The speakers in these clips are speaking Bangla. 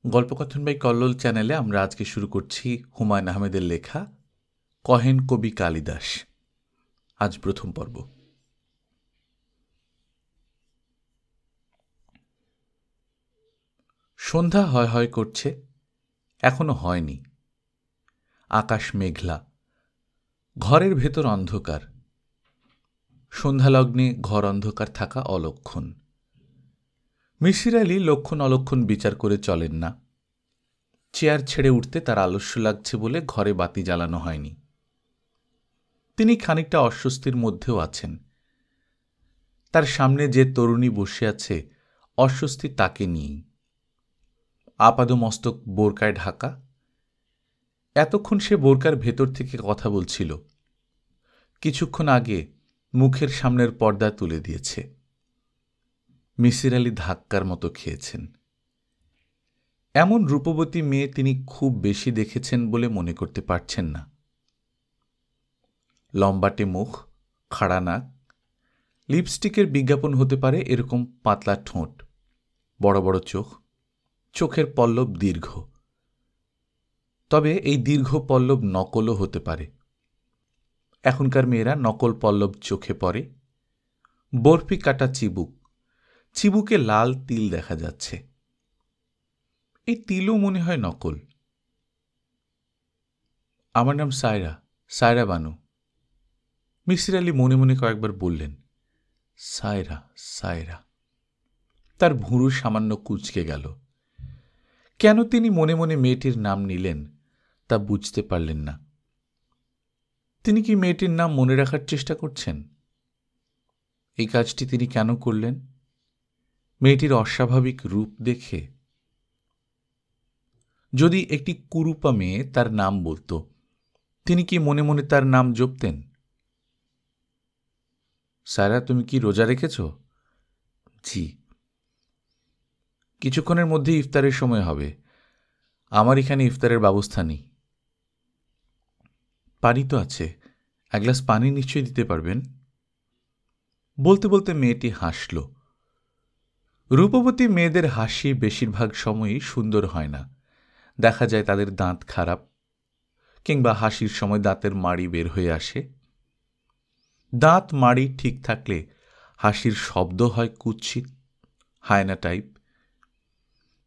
গল্পকথন বাই কল্লোল চ্যানেলে আমরা আজকে শুরু করছি হুমায়ুন আহমেদের লেখা কহেন কবি কালিদাস। আজ প্রথম পর্ব। সন্ধ্যা হয় হয় করছে, এখনো হয়নি। আকাশ মেঘলা, ঘরের ভেতর অন্ধকার। সন্ধ্যালগ্নে ঘর অন্ধকার থাকা অলক্ষণ। মিসির আলি লক্ষণ অলক্ষণ বিচার করে চলেন না। চেয়ার ছেড়ে উঠতে তার আলস্য লাগছে বলে ঘরে বাতি জ্বালানো হয়নি। তিনি খানিকটা অস্বস্তির মধ্যেও আছেন। তার সামনে যে তরুণী বসে আছে, অস্বস্তি তাকে নিয়েই। আপাদমস্তক বোরকায় ঢাকা। এতক্ষণ সে বোরকার ভেতর থেকে কথা বলছিল, কিছুক্ষণ আগে মুখের সামনের পর্দা তুলে দিয়েছে। মিসির আলি ধাক্কার মতো খেয়েছেন। এমন রূপবতী মেয়ে তিনি খুব বেশি দেখেছেন বলে মনে করতে পারছেন না। লম্বাটে মুখ, খাড়া নাক, লিপস্টিকের বিজ্ঞাপন হতে পারে এরকম পাতলা ঠোঁট, বড় বড় চোখ, চোখের পল্লব দীর্ঘ। তবে এই দীর্ঘ পল্লব নকলও হতে পারে। এখনকার মেয়েরা নকল পল্লব চোখে পড়ে। বরফি কাটা চিবুক, চিবুকে লাল তিল দেখা যাচ্ছে। এই তিলও মনে হয় নকল। আমার নাম সায়রা, সায়রা বানু। মিসির আলি মনে মনে কয়েকবার বললেন, সায়রা সায়রা। তার ভুরু সামান্য কুঁচকে গেল। কেন তিনি মনে মনে মেয়েটির নাম নিলেন তা বুঝতে পারলেন না। তিনি কি মেয়েটির নাম মনে রাখার চেষ্টা করছেন? এই কাজটি তিনি কেন করলেন? মেয়েটির অস্বাভাবিক রূপ দেখে? যদি একটি কুরুপা মেয়ে তার নাম বলতো, তিনি কি মনে মনে তার নাম জপতেন? সায়রা, তুমি কি রোজা রেখেছ? জি। কিছুক্ষণের মধ্যে ইফতারের সময় হবে। আমার এখানে ইফতারের ব্যবস্থা নেই। পানি তো আছে, এক গ্লাস পানি নিশ্চয়ই দিতে পারবেন। বলতে বলতে মেয়েটি হাসল। রূপবতী মেয়েদের হাসি বেশিরভাগ সময়ই সুন্দর হয় না। দেখা যায় তাদের দাঁত খারাপ, কিংবা হাসির সময় দাঁতের মাড়ি বের হয়ে আসে। দাঁত মাড়ি ঠিক থাকলে হাসির শব্দ হয় কুৎসিত, হায়না টাইপ।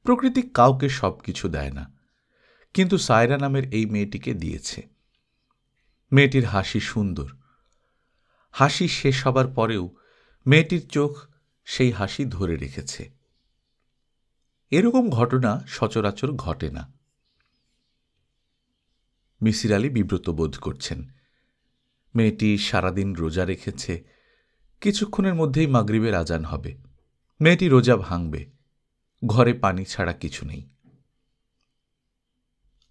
প্রকৃতি কাউকে সব কিছু দেয় না, কিন্তু সায়রা নামের এই মেয়েটিকে দিয়েছে। মেয়েটির হাসি সুন্দর। হাসি শেষ হবার পরেও মেয়েটির চোখ সেই হাসি ধরে রেখেছে। এরকম ঘটনা সচরাচর ঘটে না। মিসির আলি বিব্রত বোধ করছেন। মেয়েটি সারাদিন রোজা রেখেছে, কিছুক্ষণের মধ্যেই মাগরিবের আজান হবে। মেয়েটি রোজা ভাঙবে। ঘরে পানি ছাড়া কিছু নেই।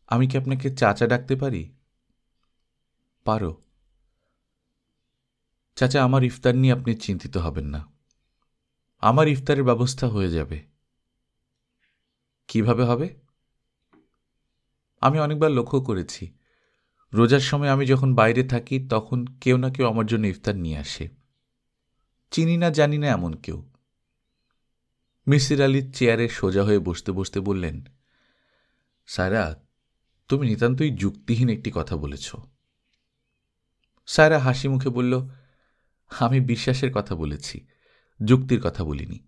আমি কি আপনাকে চাচা ডাকতে পারি? পারো। চাচা, আমার ইফতার নিয়ে আপনি চিন্তিত হবেন না। আমার ইফতারের ব্যবস্থা হয়ে যাবে। কিভাবে হবে? আমি অনেকবার লক্ষ্য করেছি, রোজার সময় আমি যখন বাইরে থাকি তখন কেউ না কেউ আমার জন্য ইফতার নিয়ে আসে। চিনি না জানি না এমন কেউ। মিসির আলি চেয়ারে সোজা হয়ে বসতে বসতে বললেন, সায়রা, তুমি নিতান্তই যুক্তিহীন একটি কথা বলেছ। সায়রা হাসি মুখে বলল, আমি বিশ্বাসের কথা বলেছি, যুক্তির কথা বলিনি।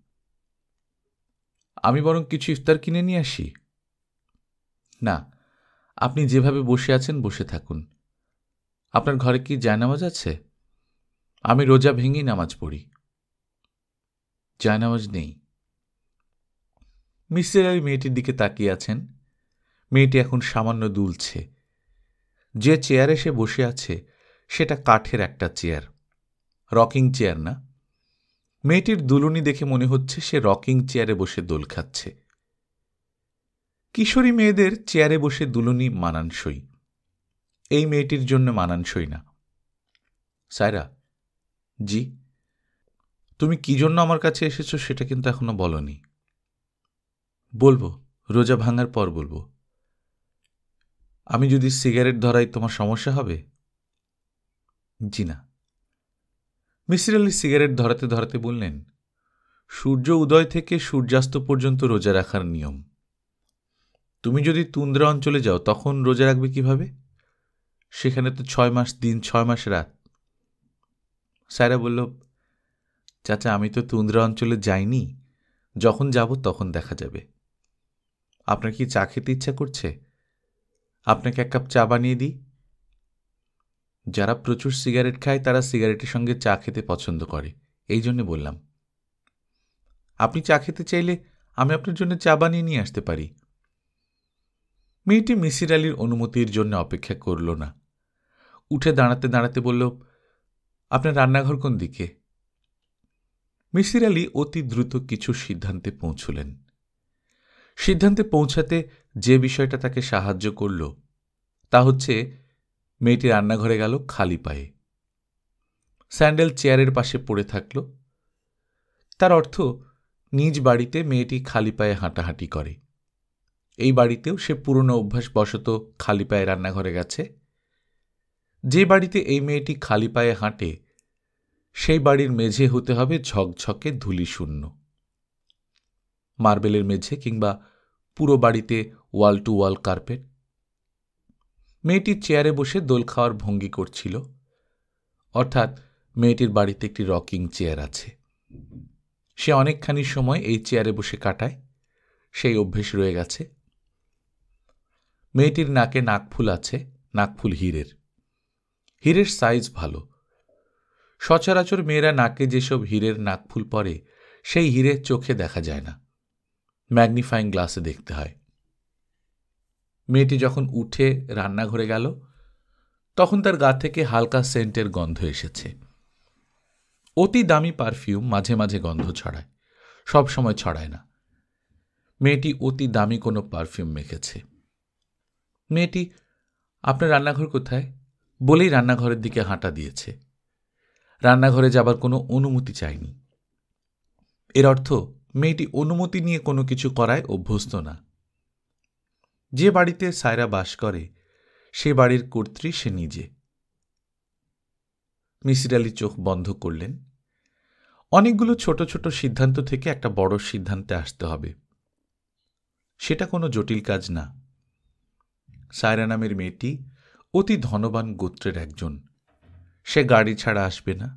আমি বরং কিছু ইফতার কিনে নিয়ে আসি? না, আপনি যেভাবে বসে আছেন বসে থাকুন। আপনার ঘরে কি জায়নামাজ আছে? আমি রোজা ভেঙেই নামাজ পড়ি। জায়নামাজ নেই। মিসির আলি মেয়েটির দিকে তাকিয়ে আছেন। মেয়েটি এখন সামান্য দুলছে। যে চেয়ারে সে বসে আছে সেটা কাঠের একটা চেয়ার, রকিং চেয়ার না। মেয়েটির দুলুনি দেখে মনে হচ্ছে সে রকিং চেয়ারে বসে দোল খাচ্ছে। কিশোরী মেয়েদের চেয়ারে বসে দুলুনি মানানসই, এই মেয়েটির জন্য মানানসই না। সায়রা। জি। তুমি কি জন্য আমার কাছে এসেছো সেটা কিন্তু এখনো বলনি। বলবো, রোজা ভাঙার পর বলবো। আমি যদি সিগারেট ধরাই তোমার সমস্যা হবে? জি না। মিসির আলি সিগারেট ধরাতে ধরাতে বললেন, সূর্য উদয় থেকে সূর্যাস্ত পর্যন্ত রোজা রাখার নিয়ম। তুমি যদি তুন্দ্রা অঞ্চলে যাও তখন রোজা রাখবে কিভাবে? সেখানে তো 6 মাস দিন 6 মাস রাত। সায়রা বলল, চাচা আমি তো তুন্দ্রা অঞ্চলে যাইনি, যখন যাব তখন দেখা যাবে। আপনার কি চা খেতে ইচ্ছা করছে? আপনাকে 1 কাপ চা বানিয়ে দিই। যারা প্রচুর সিগারেট খায় তারা সিগারেটের সঙ্গে চা খেতে পছন্দ করে, এই জন্য বললাম। আপনি চা খেতে চাইলে আমি আপনার জন্য চা বানিয়ে নিয়ে আসতে পারি। মেয়েটি মিসির আলীর অনুমতির জন্য অপেক্ষা করল না, উঠে দাঁড়াতে দাঁড়াতে বলল, আপনার রান্নাঘর কোন দিকে? মিসির আলী অতি দ্রুত কিছু সিদ্ধান্তে পৌঁছলেন। সিদ্ধান্তে পৌঁছাতে যে বিষয়টা তাকে সাহায্য করল তা হচ্ছে মেয়েটি রান্নাঘরে গেল খালি পায়ে। স্যান্ডেল চেয়ারের পাশে পড়ে থাকল। তার অর্থ নিজ বাড়িতে মেয়েটি খালি পায়ে হাঁটাহাঁটি করে। এই বাড়িতেও সে পুরনো অভ্যাসবশত খালি পায়ে রান্নাঘরে গেছে। যে বাড়িতে এই মেয়েটি খালি পায়ে হাঁটে সেই বাড়ির মেঝে হতে হবে ঝকঝকে ধুলিশূন্য, মার্বেলের মেঝে কিংবা পুরো বাড়িতে ওয়াল টু ওয়াল কার্পেট। মেয়েটি চেয়ারে বসে দোল খাওয়ার ভঙ্গি করছিল, অর্থাৎ মেয়েটির বাড়িতে একটি রকিং চেয়ার আছে। সে অনেকখানি সময় এই চেয়ারে বসে কাটায়, সেই অভ্যেস রয়ে গেছে। মেয়েটির নাকে নাকফুল আছে, নাকফুল হীরের। হীরের সাইজ ভালো। সচরাচর মেয়েরা নাকে যেসব হীরের নাকফুল পরে সেই হীরে চোখে দেখা যায় না, ম্যাগনিফাইং গ্লাসে দেখতে হয়। মেয়েটি যখন উঠে রান্নাঘরে গেল তখন তার গা থেকে হালকা সেন্টের গন্ধ এসেছে। অতি দামি পারফিউম মাঝে মাঝে গন্ধ ছড়ায়, সব সময় ছড়ায় না। মেয়েটি অতি দামি কোনো পারফিউম মেখেছে। মেয়েটি, আপনার রান্নাঘর কোথায় বলেই রান্নাঘরের দিকে হাঁটা দিয়েছে। রান্নাঘরে যাবার কোনো অনুমতি চায়নি। এর অর্থ মেয়েটি অনুমতি নিয়ে কোনো কিছু করায় অভ্যস্ত না। যে বাড়িতে সায়রা বাস করে সে বাড়ির কর্ত্রী সে নিজে। মিসির আলী চোখ বন্ধ করলেন। অনেকগুলো ছোট ছোট সিদ্ধান্ত থেকে একটা বড় সিদ্ধান্তে আসতে হবে, সেটা কোনো জটিল কাজ না। সায়রা নামের মেয়েটি অতি ধনবান গোত্রের একজন। সে গাড়ি ছাড়া আসবে না।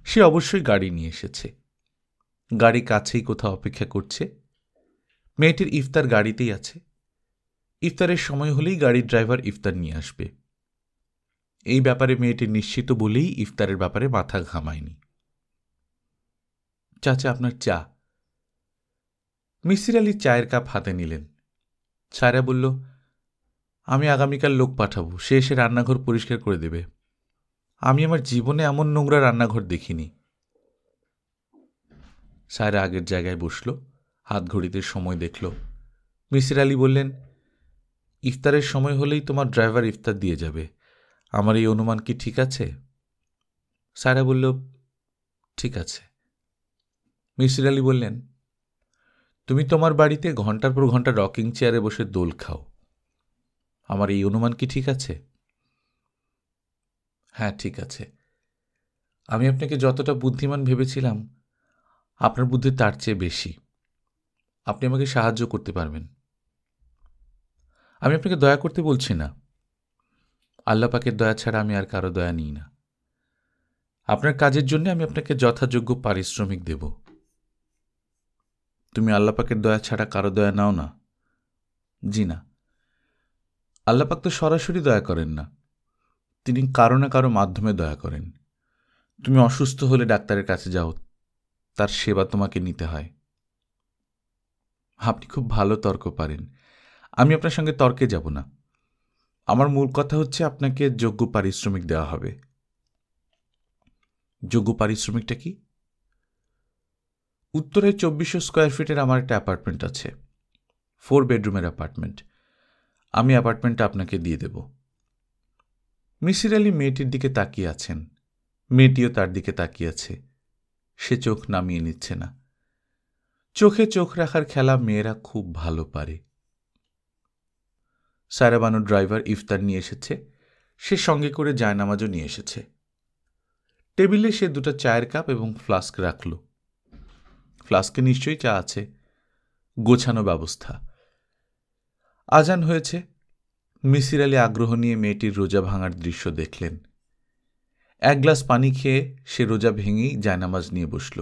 সে অবশ্যই গাড়ি নিয়ে এসেছে। গাড়ি কাছেই কোথাও অপেক্ষা করছে। মেয়েটির ইফতার গাড়িতেই আছে। ইফতারের সময় হলেই গাড়ির ড্রাইভার ইফতার নিয়ে আসবে। এই ব্যাপারে মেয়েটি নিশ্চিত বলেই ইফতারের ব্যাপারে মাথা ঘামায়নি। চাচা আপনার চা। মিসির আলী চায়ের কাপ হাতে নিলেন। সায়রা বলল, আমি আগামীকাল লোক পাঠাবো, সে এসে রান্নাঘর পরিষ্কার করে দেবে। আমি আমার জীবনে এমন নোংরা রান্নাঘর দেখিনি। সায়রা আগের জায়গায় বসল, হাত ঘড়িতে সময় দেখল। মিসির আলী বললেন, ইফতারের সময় হলেই তোমার ড্রাইভার ইফতার দিয়ে যাবে। আমার এই অনুমান কি ঠিক আছে? সায়রা বলল, ঠিক আছে। মিসির আলী বললেন, তুমি তোমার বাড়িতে ঘন্টার পর ঘন্টা রকিং চেয়ারে বসে দোল খাও। আমার এই অনুমান কি ঠিক আছে? হ্যাঁ, ঠিক আছে। আমি আপনাকে যতটা বুদ্ধিমান ভেবেছিলাম আপনার বুদ্ধি তার চেয়ে বেশি। আপনি আমাকে সাহায্য করতে পারবেন। আমি আপনাকে দয়া করতে বলছি না। আল্লাহ পাকের দয়া ছাড়া আমি আর কারো দয়া নিই না। আপনার কাজের জন্য আমি আপনাকে যথাযোগ্য পারিশ্রমিক দেব। তুমি আল্লাহ পাকের দয়া ছাড়া কারো দয়া নাও না? জি না। আল্লাহ পাক তো সরাসরি দয়া করেন না, তিনি কারো না কারো মাধ্যমে দয়া করেন। তুমি অসুস্থ হলে ডাক্তারের কাছে যাও, তার সেবা তোমাকে নিতে হয়। আপনি খুব ভালো তর্ক পারেন। আমি আপনার সঙ্গে তর্কে যাব না। আমার মূল কথা হচ্ছে আপনাকে যোগ্য পারিশ্রমিক দেওয়া হবে। যোগ্য পারিশ্রমিকটা কি? উত্তরে 2400 স্কোয়ার ফিটের আমার একটা অ্যাপার্টমেন্ট আছে, 4 বেডরুমের অ্যাপার্টমেন্ট। আমি অ্যাপার্টমেন্টটা আপনাকে দিয়ে দেব। মিসির আলী মেয়েটির দিকে তাকিয়ে আছেন, মেয়েটিও তার দিকে তাকিয়ে আছে। সে চোখ নামিয়ে নিচ্ছে না। চোখে চোখ রাখার খেলা মেয়েরা খুব ভালো পারে। সায়রা বানু ড্রাইভার ইফতার নিয়ে এসেছে। সে সঙ্গে করে জায়নামাজও নিয়ে এসেছে। টেবিলে সে 2টা চায়ের কাপ এবং ফ্লাস্ক রাখল। ফ্লাস্কে নিশ্চয়ই চা আছে। গোছানো ব্যবস্থা। আজান হয়েছে। মিসির আলি আগ্রহ নিয়ে মেয়েটির রোজা ভাঙার দৃশ্য দেখলেন। এক গ্লাস পানি খেয়ে সে রোজা ভেঙেই জায়নামাজ নিয়ে বসল।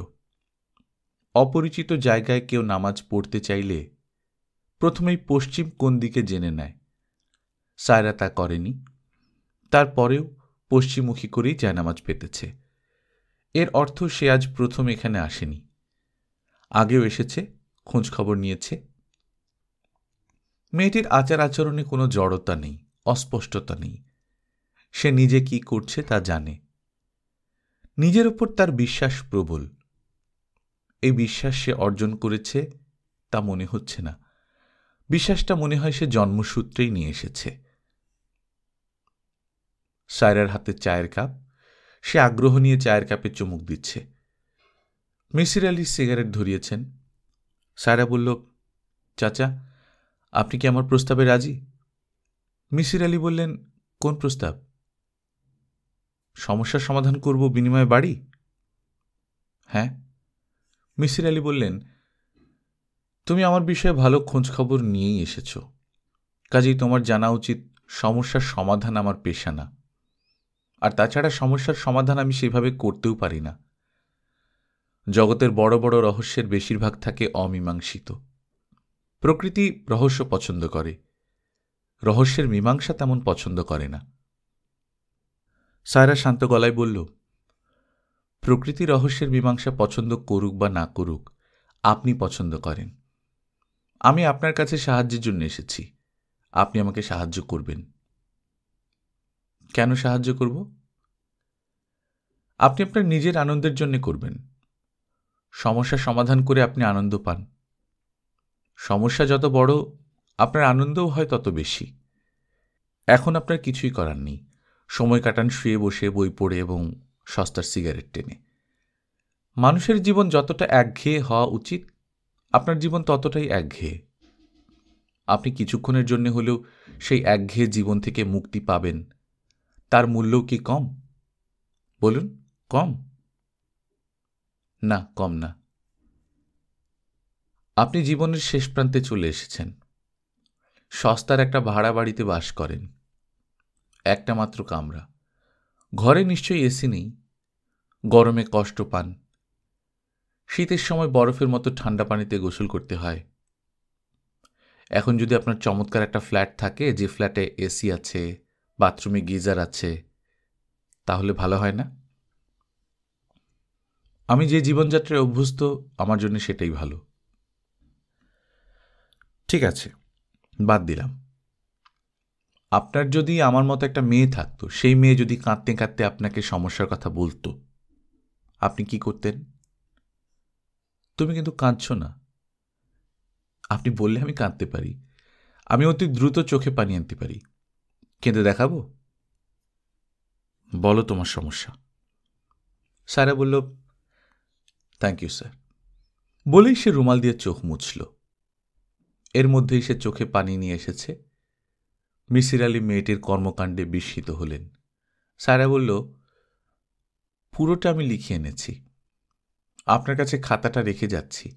অপরিচিত জায়গায় কেউ নামাজ পড়তে চাইলে প্রথমেই পশ্চিম কোন দিকে জেনে নেয়। সায়রা তা করেনি। তারপরেও পশ্চিমমুখী করেই জায়নামাজ পেতেছে। এর অর্থ সে আজ প্রথম এখানে আসেনি, আগেও এসেছে, খোঁজখবর নিয়েছে। মেয়েটির আচার আচরণে কোনো জড়তা নেই, অস্পষ্টতা নেই। সে নিজে কি করছে তা জানে। নিজের ওপর তার বিশ্বাস প্রবল। এই বিশ্বাস সে অর্জন করেছে তা মনে হচ্ছে না। বিশ্বাসটা মনে হয় সে জন্মসূত্রেই নিয়ে এসেছে। সায়রার হাতে চায়ের কাপ। সে আগ্রহ নিয়ে চায়ের কাপে চুমুক দিচ্ছে। মিসির আলি সিগারেট ধরিয়েছেন। সায়রা বলল, চাচা, আপনি কি আমার প্রস্তাবে রাজি? মিসির আলি বললেন, কোন প্রস্তাব? সমস্যার সমাধান করব বিনিময়ে বাড়ি? হ্যাঁ। মিসির আলি বললেন, তুমি আমার বিষয়ে ভালো খোঁজখবর নিয়েই এসেছ, কাজেই তোমার জানা উচিত সমস্যার সমাধান আমার পেশা না। আর তাছাড়া সমস্যার সমাধান আমি সেভাবে করতেও পারি না। জগতের বড় বড় রহস্যের বেশিরভাগ থাকে অমীমাংসিত। প্রকৃতি রহস্য পছন্দ করে, রহস্যের মীমাংসা তেমন পছন্দ করে না। সায়রা শান্ত গলায় বলল, প্রকৃতি রহস্যের মীমাংসা পছন্দ করুক বা না করুক, আপনি পছন্দ করেন। আমি আপনার কাছে সাহায্যের জন্য এসেছি, আপনি আমাকে সাহায্য করবেন। কেন সাহায্য করব? আপনি আপনার নিজের আনন্দের জন্য করবেন। সমস্যা সমাধান করে আপনি আনন্দ পান। সমস্যা যত বড়, আপনার আনন্দও হয় তত বেশি। এখন আপনার কিছুই করার নেই। সময় কাটান শুয়ে বসে, বই পড়ে এবং সস্তার সিগারেট টেনে। মানুষের জীবন যতটা একঘেয়ে হওয়া উচিত, আপনার জীবন ততটাই একঘেয়ে। আপনি কিছুক্ষণের জন্য হলেও সেই একঘেয়ে জীবন থেকে মুক্তি পাবেন, তার মূল্যও কি কম? বলুন, কম? না, কম না। আপনি জীবনের শেষ প্রান্তে চলে এসেছেন। সস্তার একটা ভাড়া বাড়িতে বাস করেন, একটা মাত্র কামরা। ঘরে নিশ্চয়ই এসি নেই। গরমে কষ্ট পান। শীতের সময় বরফের মতো ঠান্ডা পানিতে গোসল করতে হয়। এখন যদি আপনার চমৎকার একটা ফ্ল্যাট থাকে, যে ফ্ল্যাটে এসি আছে, বাথরুমে গিজার আছে, তাহলে ভালো হয় না? আমি যে জীবনযাত্রায় অভ্যস্ত, আমার জন্য সেটাই ভালো। ঠিক আছে, বাদ দিলাম। আপনার যদি আমার মতো একটা মেয়ে থাকতো, সেই মেয়ে যদি কাঁদতে কাঁদতে আপনাকে সমস্যার কথা বলতো, আপনি কি করতেন? তুমি কিন্তু কাঁদছ না। আপনি বললে আমি কাঁদতে পারি। আমি অতি দ্রুত চোখে পানি আনতে পারি। কেঁদে দেখাবো? বলো তোমার সমস্যা। সারা বলল, থ্যাংক ইউ স্যার। বলেই সে রুমাল দিয়ে চোখ মুছল। এর মধ্যেই সে চোখে পানি নিয়ে এসেছে। মিসির আলি মেয়েটির কর্মকাণ্ডে বিস্মিত হলেন। সারা বলল, পুরোটা আমি লিখে এনেছি। আপনার কাছে খাতাটা রেখে যাচ্ছি।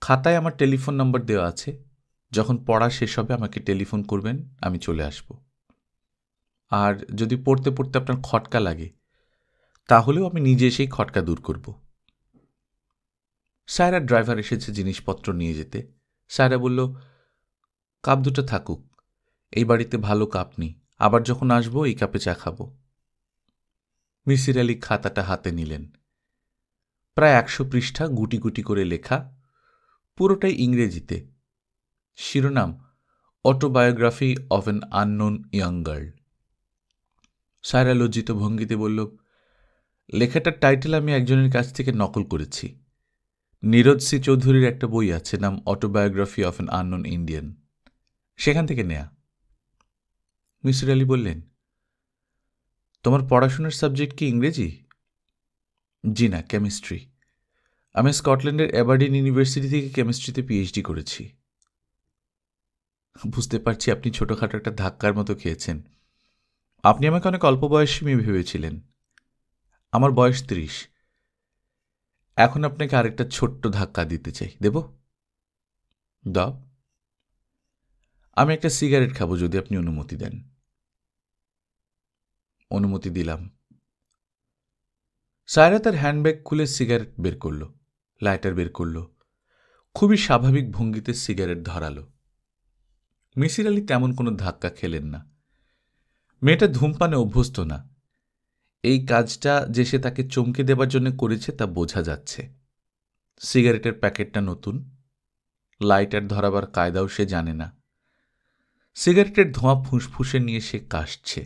খাতায় আমার টেলিফোন নম্বর দেওয়া আছে। যখন পড়া শেষ হবে আমাকে টেলিফোন করবেন, আমি চলে আসব। আর যদি পড়তে পড়তে আপনার খটকা লাগে, তাহলেও আমি নিজে সেই খটকা দূর করব। সায়রার ড্রাইভার এসেছে জিনিসপত্র নিয়ে যেতে। সায়রা বলল, কাপ দুটো থাকুক, এই বাড়িতে ভালো কাপ নেই, আবার যখন আসবো এই কাপে চা খাব। মিসির আলি খাতাটা হাতে নিলেন। প্রায় 100 পৃষ্ঠা, গুটি গুটি করে লেখা, পুরোটাই ইংরেজিতে। শিরোনাম, autobiography of an unknown young girl. Saira লজ্জিত ভঙ্গিতে বলল, লেখাটার টাইটেল আমি একজনের কাছ থেকে নকল করেছি। নীরজ সি চৌধুরীর একটা বই আছে, নাম autobiography of an unknown Indian, সেখান থেকে নেয়া। মিসির আলি বললেন, তোমার পড়াশোনার সাবজেক্ট কি ইংরেজি? জি না, কেমিস্ট্রি। আমি স্কটল্যান্ডের অ্যাবারডিন ইউনিভার্সিটি থেকে কেমিস্ট্রিতে পিএইচডি করেছি। বুঝতে পারছি আপনি ছোটখাটো একটা ধাক্কার মতো খেয়েছেন। আপনি আমাকে অনেক অল্প বয়সী মেয়ে ভেবেছিলেন। আমার বয়স 30। এখন আপনাকে আরেকটা ছোট্ট ধাক্কা দিতে চাই, দেব? দাও। আমি একটা সিগারেট খাবো যদি আপনি অনুমতি দেন। অনুমতি দিলাম। সায়রা তার হ্যান্ডব্যাগ খুলে সিগারেট বের করল, লাইটার বের করল, খুবই স্বাভাবিক ভঙ্গিতে সিগারেট ধরালো। মিসির আলি তেমন কোনো ধাক্কা খেলেন না। মেয়েটা ধূমপানে অভ্যস্ত না। এই কাজটা যে সে তাকে চমকে দেবার জন্য করেছে তা বোঝা যাচ্ছে। সিগারেটের প্যাকেটটা নতুন, লাইটার ধরাবার কায়দাও সে জানে না। সিগারেটের ধোঁয়া ফুঁসফুঁসে নিয়ে সে কাশছে।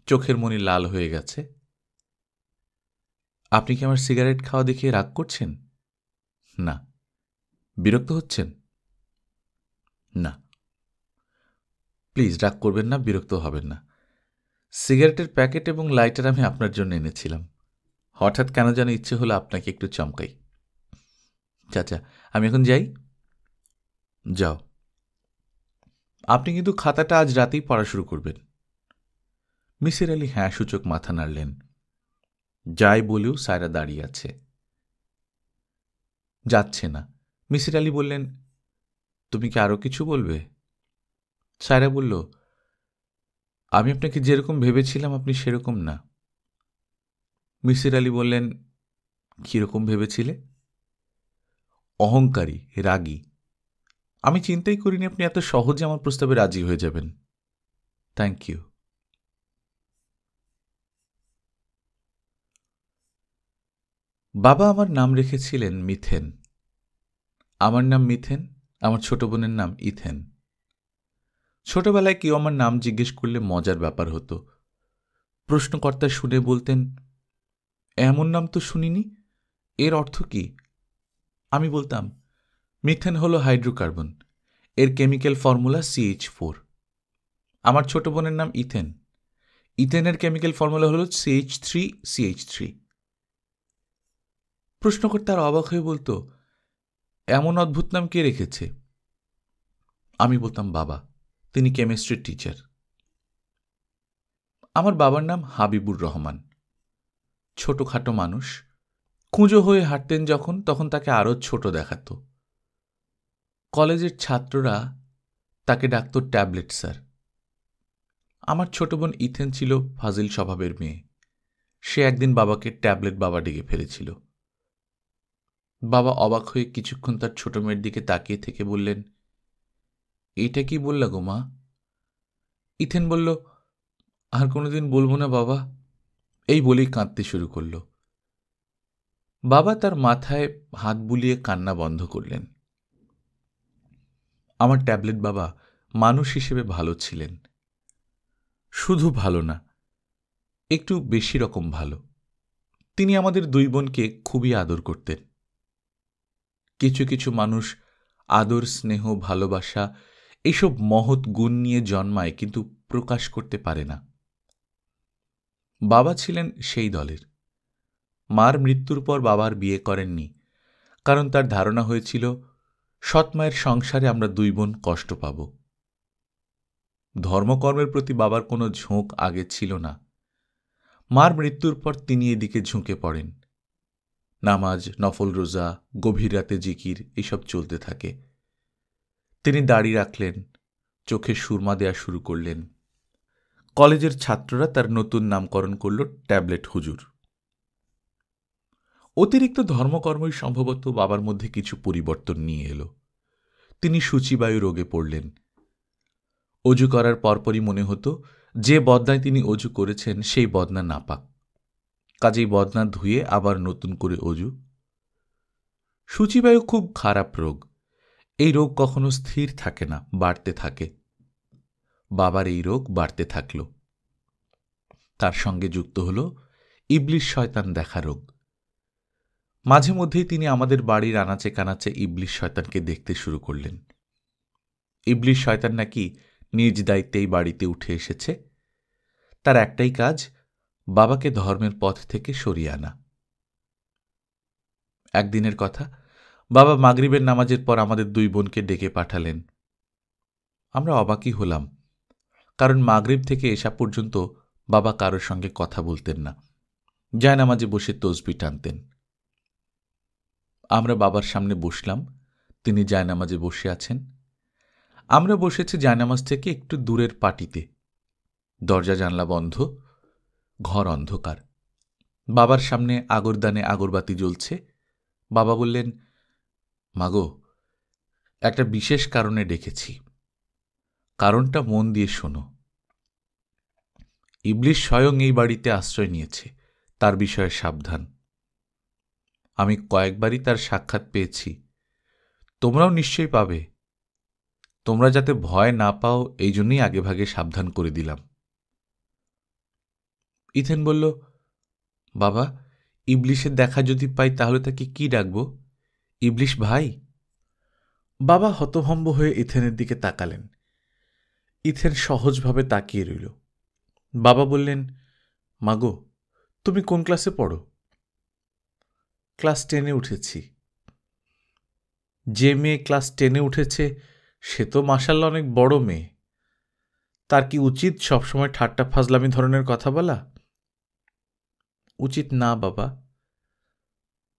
চোখের মনি লাল হয়ে গেছে। আপনি কি আমার সিগারেট খাওয়া দেখে রাগ করছেন? না। বিরক্ত হচ্ছেন? না। প্লিজ রাগ করবেন না, বিরক্ত হবেন না। সিগারেটের প্যাকেট এবং লাইটার আমি আপনার জন্য এনেছিলাম। হঠাৎ কেন যেন ইচ্ছে হলো আপনাকে একটু চমকাই। চাচা, আমি এখন যাই? যাও। আপনি কিন্তু খাতাটা আজ রাতেই পড়া শুরু করবেন। মিসির আলি হ্যাঁ সূচক মাথা নাড়লেন। যাই বলেও সায়রা দাঁড়িয়ে আছে, যাচ্ছে না। মিসির আলি বললেন, তুমি কি আরো কিছু বলবে? সায়রা বলল, আমি আপনাকে যেরকম ভেবেছিলাম আপনি সেরকম না। মিসির আলি বললেন, কিরকম ভেবেছিলে? অহংকারী, রাগী। আমি চিন্তাই করিনি আপনি এত সহজে আমার প্রস্তাবে রাজি হয়ে যাবেন। Thank you. বাবা আমার নাম রেখেছিলেন মিথেন। আমার নাম মিথেন, আমার ছোট বোনের নাম ইথেন। ছোটবেলায় কেউ আমার নাম জিজ্ঞেস করলে মজার ব্যাপার হতো। প্রশ্নকর্তা শুনে বলতেন, এমন নাম তো শুনিনি, এর অর্থ কি? আমি বলতাম, মিথেন হল হাইড্রোকার্বন, এর কেমিক্যাল ফর্মুলা CH4। আমার ছোট বোনের নাম ইথেন, ইথেনের কেমিক্যাল ফর্মুলা হল CH3CH3। প্রশ্নকর্তার অবাক হয়ে বলতো, এমন অদ্ভুত নাম কে রেখেছে? আমি বলতাম, বাবা, তিনি কেমিস্ট্রির টিচার। আমার বাবার নাম হাবিবুর রহমান। ছোটখাটো মানুষ, কুঁজো হয়ে হাঁটতেন যখন, তখন তাকে আরও ছোট দেখাতো। কলেজের ছাত্ররা তাকে ডাকত ট্যাবলেট স্যার। আমার ছোট বোন ইথেন ছিল ফাজিল স্বভাবের মেয়ে। সে একদিন বাবাকে ট্যাবলেট বাবা ডেকে ফেলেছিল। বাবা অবাক হয়ে কিছুক্ষণ তার ছোট মেয়ের দিকে তাকিয়ে থেকে বললেন, এইটা কি বললা গো মা? ইথেন বলল, আর কোনোদিন বলবো না বাবা, এই বলেই কাঁদতে শুরু করল। বাবা তার মাথায় হাত বুলিয়ে কান্না বন্ধ করলেন। আমার ট্যাবলেট বাবা মানুষ হিসেবে ভালো ছিলেন। শুধু ভালো না, একটু বেশি রকম ভালো। তিনি আমাদের দুই বোনকে খুবই আদর করতেন। কিছু কিছু মানুষ আদর, স্নেহ, ভালোবাসা এইসব মহৎ গুণ নিয়ে জন্মায়, কিন্তু প্রকাশ করতে পারে না। বাবা ছিলেন সেই দলের। মার মৃত্যুর পর বাবার বিয়ে করেননি, কারণ তার ধারণা হয়েছিল সৎমায়ের সংসারে আমরা দুই বোন কষ্ট পাব। ধর্মকর্মের প্রতি বাবার কোনো ঝোঁক আগে ছিল না। মার মৃত্যুর পর তিনি এদিকে ঝুঁকে পড়েন। নামাজ, নফল রোজা, গভীর রাতে জিকির এসব চলতে থাকে। তিনি দাড়ি রাখলেন, চোখে সুরমা দেয়া শুরু করলেন। কলেজের ছাত্ররা তার নতুন নামকরণ করল ট্যাবলেট হুজুর। অতিরিক্ত ধর্মকর্মই সম্ভবত বাবার মধ্যে কিছু পরিবর্তন নিয়ে এলো। তিনি সূচিবায়ু রোগে পড়লেন। অজু করার পরপরই মনে হতো যে বদনায় তিনি অজু করেছেন সেই বদনা নাপাক, কাজেই বদনা ধুয়ে আবার নতুন করে অজু। সূচিবায়ু খুব খারাপ রোগ। এই রোগ কখনো স্থির থাকে না, বাড়তে থাকে। বাবার এই রোগ বাড়তে থাকল। তার সঙ্গে যুক্ত হল ইবলিশ শয়তান দেখা রোগ। মাঝে মধ্যেই তিনি আমাদের বাড়ির আনাচে কানাচে ইবলিশ শয়তানকে দেখতে শুরু করলেন। ইবলিশ শয়তান নাকি নিজ দায়িত্বেই বাড়িতে উঠে এসেছে। তার একটাই কাজ, বাবাকে ধর্মের পথ থেকে সরিয়ে আনা। একদিনের কথা, বাবা মাগরিবের নামাজের পর আমাদের দুই বোনকে ডেকে পাঠালেন। আমরা অবাকই হলাম, কারণ মাগরিব থেকে এশা পর্যন্ত বাবা কারোর সঙ্গে কথা বলতেন না, জায়নামাজে বসে তসবিহ টানতেন। আমরা বাবার সামনে বসলাম, তিনি জায়নামাজে বসে আছেন। আমরা বসেছি জায়নামাজ থেকে একটু দূরের পাটিতে। দরজা জানলা বন্ধ, ঘর অন্ধকার। বাবার সামনে আগরদানে আগরবাতি জ্বলছে। বাবা বললেন, মাগো, একটা বিশেষ কারণে ডেকেছি, কারণটা মন দিয়ে শোনো। ইবলিশ স্বয়ং এই বাড়িতে আশ্রয় নিয়েছে, তার বিষয়ে সাবধান। আমি কয়েকবারই তার সাক্ষাৎ পেয়েছি, তোমরাও নিশ্চয়ই পাবে। তোমরা যাতে ভয় না পাও এই জন্যই আগেভাগে সাবধান করে দিলাম। ইথেন বলল, বাবা, ইবলিশের দেখা যদি পাই তাহলে তাকে কি ডাকব? ইবলিশ ভাই? বাবা হতভম্ব হয়ে ইথেনের দিকে তাকালেন। ইথেন সহজভাবে তাকিয়ে রইল। বাবা বললেন, মাগো, তুমি কোন ক্লাসে পড়ো? ক্লাস 10-এ উঠেছি। যে মেয়ে ক্লাস 10-এ উঠেছে সে তো মাশাআল্লাহ অনেক বড় মেয়ে। তার কি উচিত সবসময় ঠাট্টা ফাজলামি ধরনের কথা বলা? উচিত না বাবা।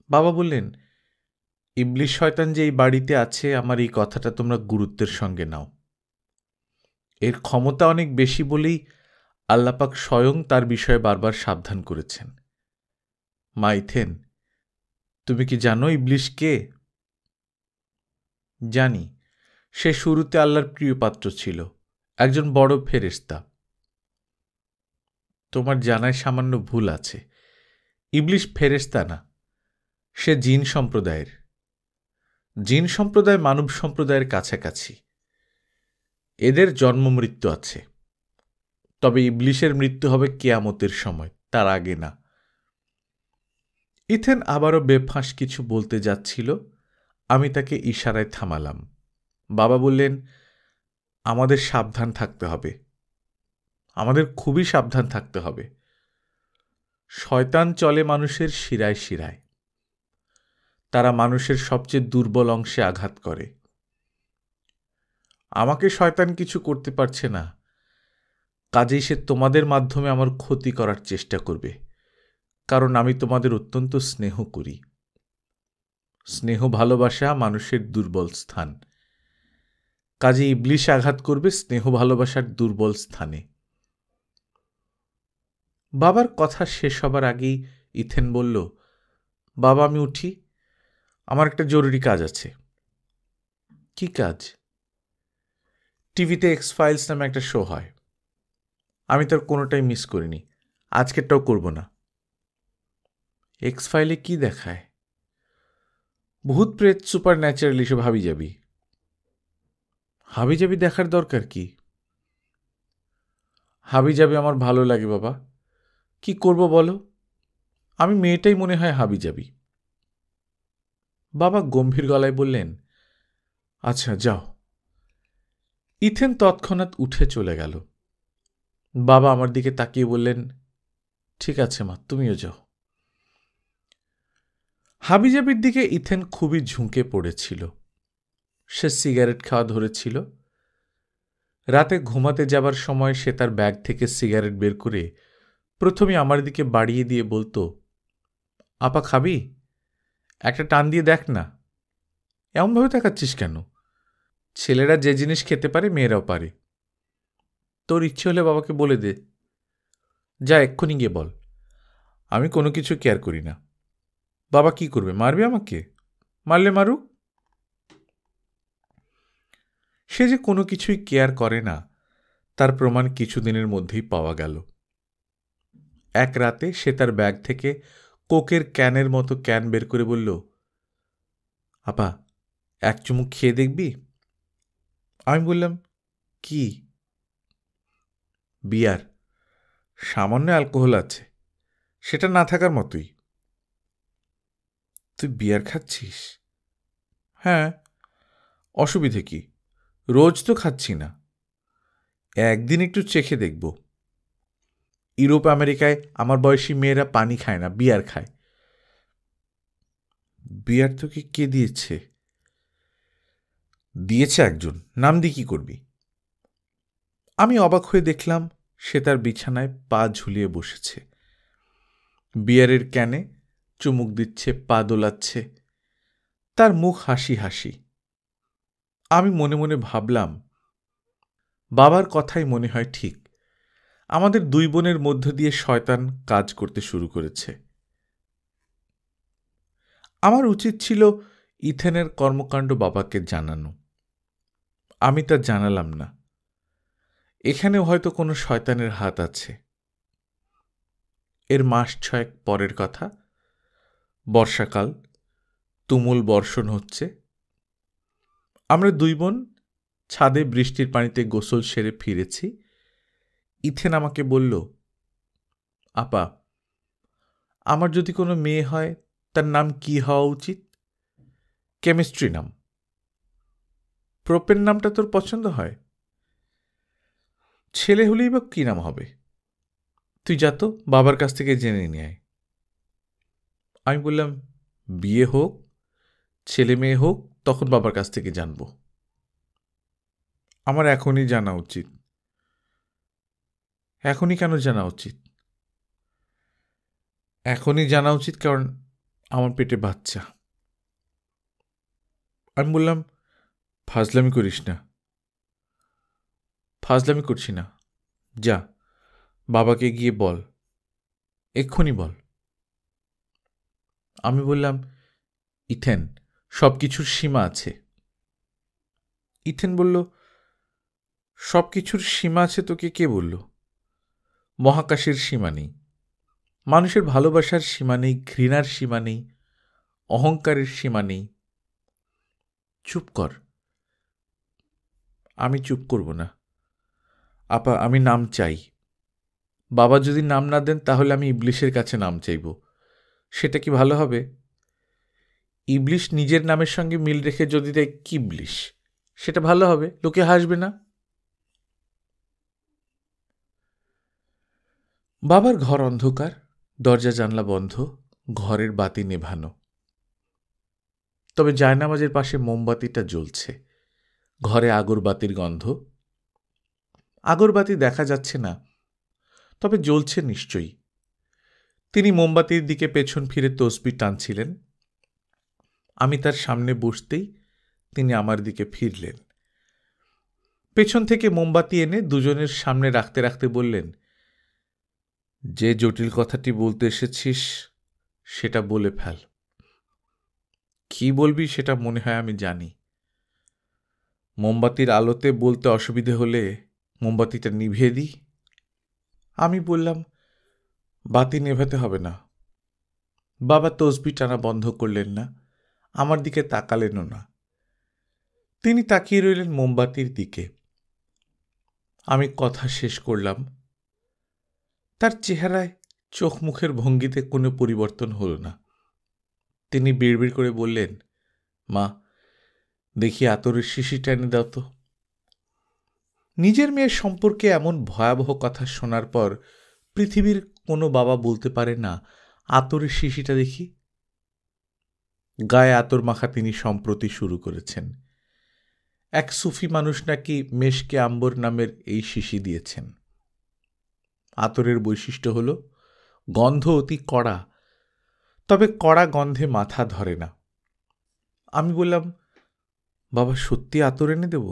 বাবা বললেন, ইবলিশ শয়তান যে এই বাড়িতে আছে আমার এই কথাটা তোমরা গুরুত্বের সঙ্গে নাও। এর ক্ষমতা অনেক বেশি বলেই আল্লাপাক স্বয়ং তার বিষয়ে বারবার সাবধান করেছেন। মা ইথেন, তুমি কি জানো ইবলিশ কে? জানি, সে শুরুতে আল্লাহর প্রিয় পাত্র ছিল, একজন বড় ফেরেশতা। তোমার জানায় সামান্য ভুল আছে। ইবলিশ ফেরেশতা না, সে জিন সম্প্রদায়ের। জিন সম্প্রদায় মানব সম্প্রদায়ের কাছাকাছি। এদের জন্ম মৃত্যু আছে, তবে ইবলিশের মৃত্যু হবে কিয়ামতের সময়, তার আগে না। ইথেন আবারও বেফাঁস কিছু বলতে যাচ্ছিল, আমি তাকে ইশারায় থামালাম। বাবা বললেন, আমাদের সাবধান থাকতে হবে, আমাদের খুবই সাবধান থাকতে হবে। শয়তান চলে মানুষের শিরায় শিরায়। তারা মানুষের সবচেয়ে দুর্বল অংশে আঘাত করে। আমাকে শয়তান কিছু করতে পারছে না, কাজেই সে তোমাদের মাধ্যমে আমার ক্ষতি করার চেষ্টা করবে, কারণ আমি তোমাদের অত্যন্ত স্নেহ করি। স্নেহ ভালোবাসা মানুষের দুর্বল স্থান, কাজে ইবলিশ আঘাত করবে স্নেহ ভালোবাসার দুর্বল স্থানে। বাবার কথা শেষ হবার আগেই ইথেন বলল, বাবা আমি উঠি, আমার একটা জরুরি কাজ আছে। কি কাজ? টিভিতে এক্স ফাইলস নামে একটা শো হয়, আমি তার কোনোটাই মিস করিনি, আজকেরটাও করব না। এক্স ফাইলে কি দেখায়? ভূত প্রেত সুপার ন্যাচারাল এসব হাবি যাবি। হাবি যাবি দেখার দরকার কি? হাবি যাবি আমার ভালো লাগে বাবা, কি করব বলো? আমি মেয়েটাই মনে হয় হাবি যাবি। বাবা গম্ভীর গলায় বললেন, আচ্ছা যাও। ইথেন তৎক্ষণাৎ উঠে চলে গেল। বাবা আমার দিকে তাকিয়ে বললেন, ঠিক আছে মা, তুমিও যাও। হাবিজাবির দিকে ইথেন খুবই ঝুঁকে পড়েছিল। সে সিগারেট খাওয়া ধরেছিল। রাতে ঘুমাতে যাবার সময় সে তার ব্যাগ থেকে সিগারেট বের করে প্রথমে আমার দিকে বাড়িয়ে দিয়ে বলতো, আপা খাবি? একটা টান দিয়ে দেখ না। এমনভাবে দেখাচ্ছিস কেন? ছেলেরা যে জিনিস খেতে পারে মেয়েরাও পারে। তোর ইচ্ছে হলে বাবাকে বলে দে। যা, এক্ষুনি গিয়ে বল। আমি কোনো কিছু কেয়ার করি না। বাবা কি করবে, মারবে আমাকে? মারলে মারুক। সে যে কোনো কিছুই কেয়ার করে না তার প্রমাণ কিছুদিনের মধ্যেই পাওয়া গেল। এক রাতে সে তার ব্যাগ থেকে কোকের ক্যানের মতো ক্যান বের করে বলল, আপা এক চুমুক খেয়ে দেখবি? আমি বললাম, কি? বিয়ার, সামান্য অ্যালকোহল আছে, সেটা না থাকার মতোই। তুই বিয়ার খাচ্ছিস? হ্যাঁ। অসুবিধে কি? রোজ তো খাচ্ছি না, একদিন একটু চেখে দেখব। ইউরোপ আমেরিকায় আমার বয়সী মেয়েরা পানি খায় না, বিয়ার খায়। বিয়ার তোকে কে দিয়েছে? দিয়েছে একজন, নাম দিয়ে কি করবি? আমি অবাক হয়ে দেখলাম সে তার বিছানায় পা ঝুলিয়ে বসেছে, বিয়ারের ক্যানে চুমুক দিচ্ছে, পা দোলাচ্ছে, তার মুখ হাসি হাসি। আমি মনে মনে ভাবলাম, বাবার কথাই মনে হয় ঠিক। আমাদের দুই বোনের মধ্য দিয়ে শয়তান কাজ করতে শুরু করেছে। আমার উচিত ছিল ইথেনের কর্মকাণ্ড বাবাকে জানানো। আমি তা জানালাম না। এখানেও হয়তো কোনো শয়তানের হাত আছে। এর মাস 6 পরের কথা। বর্ষাকাল, তুমুল বর্ষণ হচ্ছে। আমরা দুই বোন ছাদে বৃষ্টির পানিতে গোসল সেরে ফিরেছি। ইথেন আমাকে বলল, আপা, আমার যদি কোনো মেয়ে হয় তার নাম কি হওয়া উচিত? কেমিস্ট্রি নাম। প্রোপেন নামটা তোর পছন্দ হয়? ছেলে হলেই বা কি নাম হবে? তুই যা তো, বাবার কাছ থেকে জেনে নিয়ে আয়। আমি বললাম, বিয়ে হোক, ছেলে মেয়ে হোক, তখন বাবার কাছ থেকে জানব। আমার এখনই জানা উচিত। এখনই কেন জানা উচিত? এখনই জানা উচিত কারণ আমার পেটে বাচ্চা। আমি বললাম, ফাজলামি করিস না। ফাজলামি করছি না, যা বাবাকে গিয়ে বল, এক্ষুনি বল। আমি বললাম, ইথেন, সব কিছুর সীমা আছে। ইথেন বলল, সব কিছুর সীমা আছে তোকে কে বলল? মহাকাশের সীমা নেই, মানুষের ভালোবাসার সীমা নেই, ঘৃণার সীমা নেই, অহংকারের সীমা নেই। চুপ কর। আমি চুপ করব না। আপা, আমি নাম চাই। বাবা যদি নাম না দেন তাহলে আমি ইবলিশের কাছে নাম চাইব। সেটা কি ভালো হবে? ইবলিশ নিজের নামের সঙ্গে মিল রেখে যদি দেয় কিবলিশ, সেটা ভালো হবে, লোকে হাসবে না। বাবার ঘর অন্ধকার, দরজা জানলা বন্ধ, ঘরের বাতি নেভানো। তবে জায়নামাজের পাশে মোমবাতিটা জ্বলছে। ঘরে আগরবাতির গন্ধ। আগরবাতি দেখা যাচ্ছে না, তবে জ্বলছে নিশ্চয়ই। তিনি মোমবাতির দিকে পেছন ফিরে তসবিহ টানছিলেন। আমি তার সামনে বসতেই তিনি আমার দিকে ফিরলেন। পেছন থেকে মোমবাতি এনে দুজনের সামনে রাখতে রাখতে বললেন, যে জটিল কথাটি বলতে এসেছিস সেটা বলে ফেল। কি বলবি সেটা মনে হয় আমি জানি। মোমবাতির আলোতে বলতে অসুবিধে হলে মোমবাতিটা নিভিয়ে দিই। আমি বললাম, বাতি নেভাতে হবে না। বাবা তসবিহ টানা বন্ধ করলেন না, আমার দিকে তাকালেনও না। তিনি তাকিয়ে রইলেন মোমবাতির দিকে। আমি কথা শেষ করলাম। তার চেহারায়, চোখ মুখের ভঙ্গিতে কোনো পরিবর্তন হল না। তিনি বিড়বিড় করে বললেন, মা, দেখি আতরের শিশিটা এনে দাও তো। নিজের মেয়ের সম্পর্কে এমন ভয়াবহ কথা শোনার পর পৃথিবীর কোনো বাবা বলতে পারে না, আতরের শিশিটা দেখি। গায়ে আতর মাখা তিনি সম্প্রতি শুরু করেছেন। এক সুফি মানুষ নাকি মেশকে আম্বর নামের এই শিশি দিয়েছেন। আতরের বৈশিষ্ট্য হল গন্ধ অতি কড়া, তবে কড়া গন্ধে মাথা ধরে না। আমি বললাম, বাবা সত্যি আতর এনে দেব?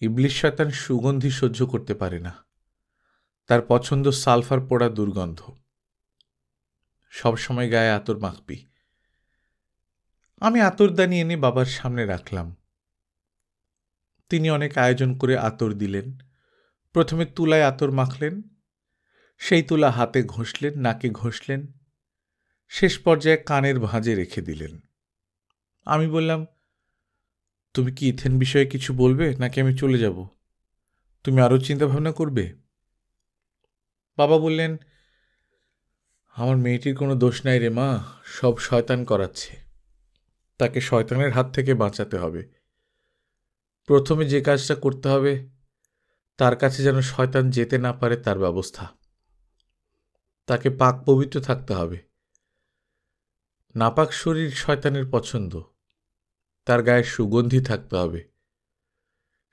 ইবলিশ শয়তান সুগন্ধি সহ্য করতে পারে না। তার পছন্দ সালফার পোড়া দুর্গন্ধ। সবসময় গায়ে আতর মাখবি। আমি আতরদানি এনে বাবার সামনে রাখলাম। তিনি অনেক আয়োজন করে আতর দিলেন। প্রথমে তুলায় আতর মাখলেন, সেই তুলা হাতে ঘষলেন, নাকে ঘষলেন, শেষ পর্যায়ে কানের ভাঁজে রেখে দিলেন। আমি বললাম, তুমি কি ইথেন বিষয়ে কিছু বলবে নাকি আমি চলে যাব? তুমি আরও চিন্তা ভাবনা করবে? বাবা বললেন, আমার মেয়েটির কোনো দোষ নাই রে মা, সব শয়তান করাচ্ছে। তাকে শয়তানের হাত থেকে বাঁচাতে হবে। প্রথমে যে কাজটা করতে হবে, তার কাছে যেন শয়তান যেতে না পারে তার ব্যবস্থা। তাকে পাক পবিত্র থাকতে হবে। নাপাক শরীর শয়তানের পছন্দ। তার গায়ে সুগন্ধি থাকতে হবে।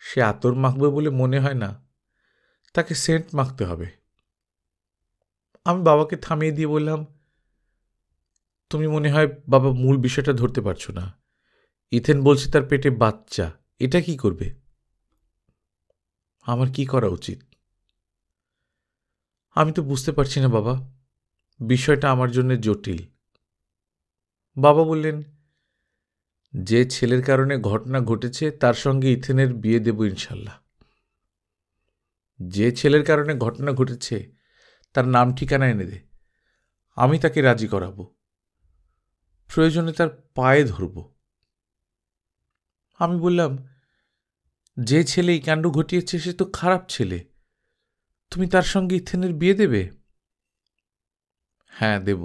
সে আতর মাখবে বলে মনে হয় না, তাকে সেন্ট মাখতে হবে। আমি বাবাকে থামিয়ে দিয়ে বললাম, তুমি মনে হয় বাবা মূল বিষয়টা ধরতে পারছো না। ইথেন বলছে তার পেটে বাচ্চা, এটা কি করবে? আমার কি করা উচিত? আমি তো বুঝতে পারছি না বাবা, বিষয়টা আমার জন্য জটিল। বাবা বললেন, যে ছেলের কারণে ঘটনা ঘটেছে তার সঙ্গে ইথেনের বিয়ে দেব ইনশাল্লাহ। যে ছেলের কারণে ঘটনা ঘটেছে তার নাম ঠিকানা এনে দে, আমি তাকে রাজি করাবো, প্রয়োজনে তার পায়ে ধরব। আমি বললাম, যে ছেলে এই কাণ্ড ঘটিয়েছে সে তো খারাপ ছেলে, তুমি তার সঙ্গে ইথেনের বিয়ে দেবে? হ্যাঁ, দেব।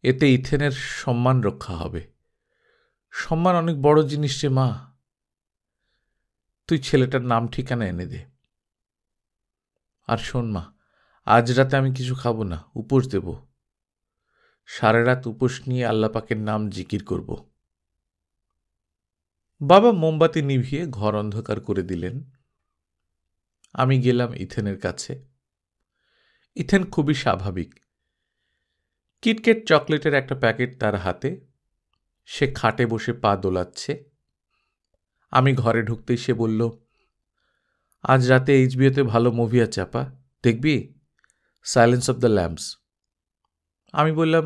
এতে ইথেনের সম্মান রক্ষা হবে। সম্মান অনেক বড় জিনিস রে মা। তুই ছেলেটার নাম ঠিকানা এনে দে। আর শোন মা, আজ রাতে আমি কিছু খাবো না, উপোস দেব। সারা রাত উপোস নিয়ে আল্লাহ পাকের নাম জিকির করব। বাবা মোমবাতি নিভিয়ে ঘর অন্ধকার করে দিলেন। আমি গেলাম ইথেনের কাছে। ইথেন খুবই স্বাভাবিক। কিটক্যাট চকলেটের একটা প্যাকেট তার হাতে। সে খাটে বসে পা দোলাচ্ছে। আমি ঘরে ঢুকতেই সে বলল, আজ রাতে এইচবিওতে ভালো মুভি আছে আপা, দেখবি? Silence of the lamps. আমি বললাম,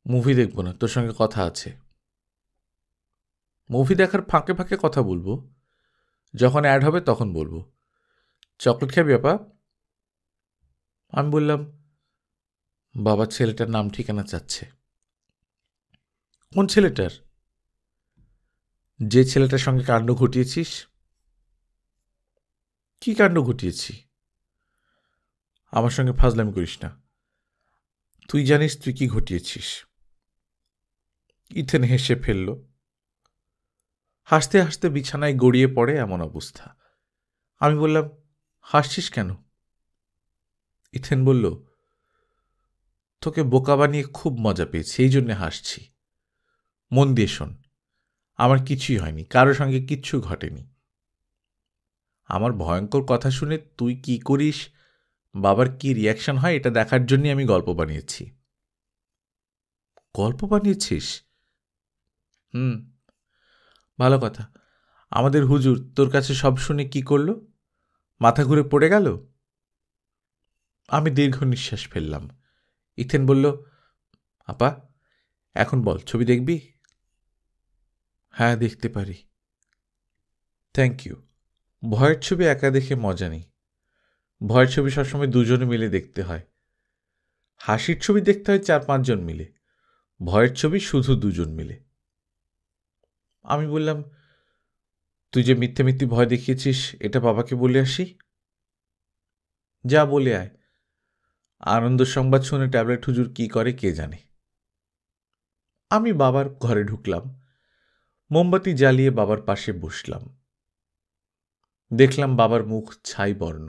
মুভি দেখব না, তোর সঙ্গে কথা আছে। মুভি দেখার ফাঁকে ফাঁকে কথা বলবো, যখন অ্যাড হবে তখন বলবো। চকলেট খাবি আপা? আমি বললাম, বাবা ছেলেটার নাম ঠিকানা চাচ্ছে। কোন ছেলেটার? যে ছেলেটার সঙ্গে কাণ্ড ঘটিয়েছিস। কি কাণ্ড ঘটিয়েছি? আমার সঙ্গে ফাজলামি করিস না। তুই জানিস তুই কি ঘটিয়েছিস। ইথেন হেসে ফেলল। হাসতে হাসতে বিছানায় গড়িয়ে পড়ে এমন অবস্থা। আমি বললাম, হাসছিস কেন? ইথেন বলল, তোকে বোকা বানিয়ে খুব মজা পেয়েছি, এই জন্যে হাসছি। মন দিয়ে শোন, আমার কিছুই হয়নি, কারো সঙ্গে কিচ্ছু ঘটেনি। আমার ভয়ঙ্কর কথা শুনে তুই কি করিস, বাবার কি রিয়াকশন হয় এটা দেখার জন্যই আমি গল্প বানিয়েছি। গল্প বানিয়েছিস? ভালো কথা। আমাদের হুজুর তোর কাছে সব শুনে কি করল? মাথা ঘুরে পড়ে গেল? আমি দীর্ঘ নিঃশ্বাস ফেললাম। ইথেন বলল, আপা এখন বল, ছবি দেখবি? হ্যাঁ, দেখতে পারি। Thank you. ভয়ের ছবি একা দেখে মজা নেই। ভয়ের ছবি সবসময় দুজনে মিলে দেখতে হয়। হাসির ছবি দেখতে হয় 4-5 জন মিলে। ভয়ের ছবি শুধু 2 জন মিলে। আমি বললাম, তুই যে মিথ্যে মিথ্যে ভয় দেখিয়েছিস এটা বাবাকে বলে আসি। যা বলে আয়। আনন্দ সংবাদ শুনে ট্যাবলেট হুজুর কি করে কে জানে। আমি বাবার ঘরে ঢুকলাম। মোমবাতি জ্বালিয়ে বাবার পাশে বসলাম। দেখলাম বাবার মুখ ছাই বর্ণ,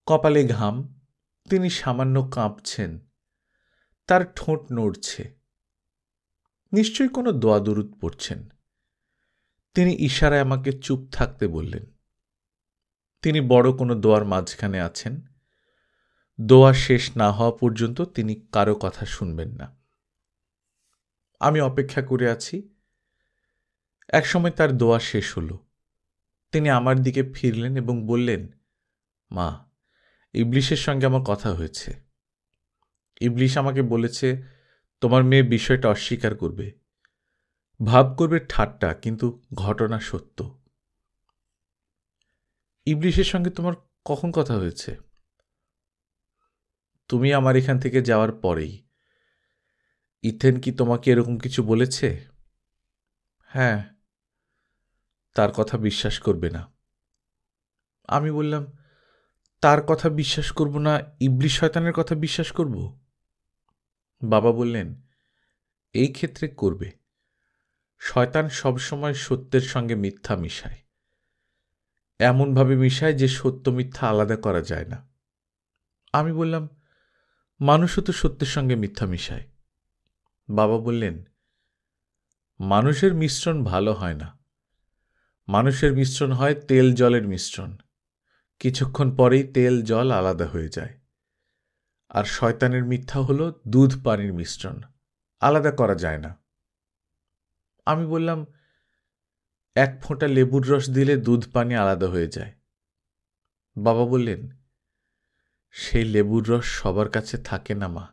কপালে ঘাম। তিনি সামান্য কাঁপছেন, তার ঠোঁট নড়ছে। নিশ্চয়ই কোনো দোয়া দরুদ পড়ছেন। তিনি ইশারায় আমাকে চুপ থাকতে বললেন। তিনি বড় কোনো দোয়ার মাঝখানে আছেন। দোয়া শেষ না হওয়া পর্যন্ত তিনি কারো কথা শুনবেন না। আমি অপেক্ষা করে আছি। একসময় তার দোয়া শেষ হল। তিনি আমার দিকে ফিরলেন এবং বললেন, মা, ইবলিশের সঙ্গে আমার কথা হয়েছে। ইবলিশ আমাকে বলেছে তোমার মেয়ে বিষয়টা অস্বীকার করবে, ভাব করবে ঠাট্টা, কিন্তু ঘটনা সত্য। ইবলিশের সঙ্গে তোমার কখন কথা হয়েছে? তুমি আমার এখান থেকে যাওয়ার পরেই। ইথেন কি তোমাকে এরকম কিছু বলেছে? হ্যাঁ। তার কথা বিশ্বাস করবে না। আমি বললাম, তার কথা বিশ্বাস করব না, ইবলিশ শয়তানের কথা বিশ্বাস করব? বাবা বললেন, এই ক্ষেত্রে করবে। শয়তান সবসময় সত্যের সঙ্গে মিথ্যা মিশায়, এমনভাবে মিশায় যে সত্য মিথ্যা আলাদা করা যায় না। আমি বললাম, মানুষও তো সত্যের সঙ্গে মিথ্যা মিশায়। বাবা বললেন, মানুষের মিশ্রণ ভালো হয় না। মানুষের মিশ্রণ হয় তেল জলের মিশ্রণ, কিছুক্ষণ পরেই তেল জল আলাদা হয়ে যায়। আর শয়তানের মিথ্যা হলো দুধ পানির মিশ্রণ, আলাদা করা যায় না। আমি বললাম, এক ফোঁটা লেবুর রস দিলে দুধ পানি আলাদা হয়ে যায়। বাবা বললেন, সেই লেবুর রস সবার কাছে থাকে না মা।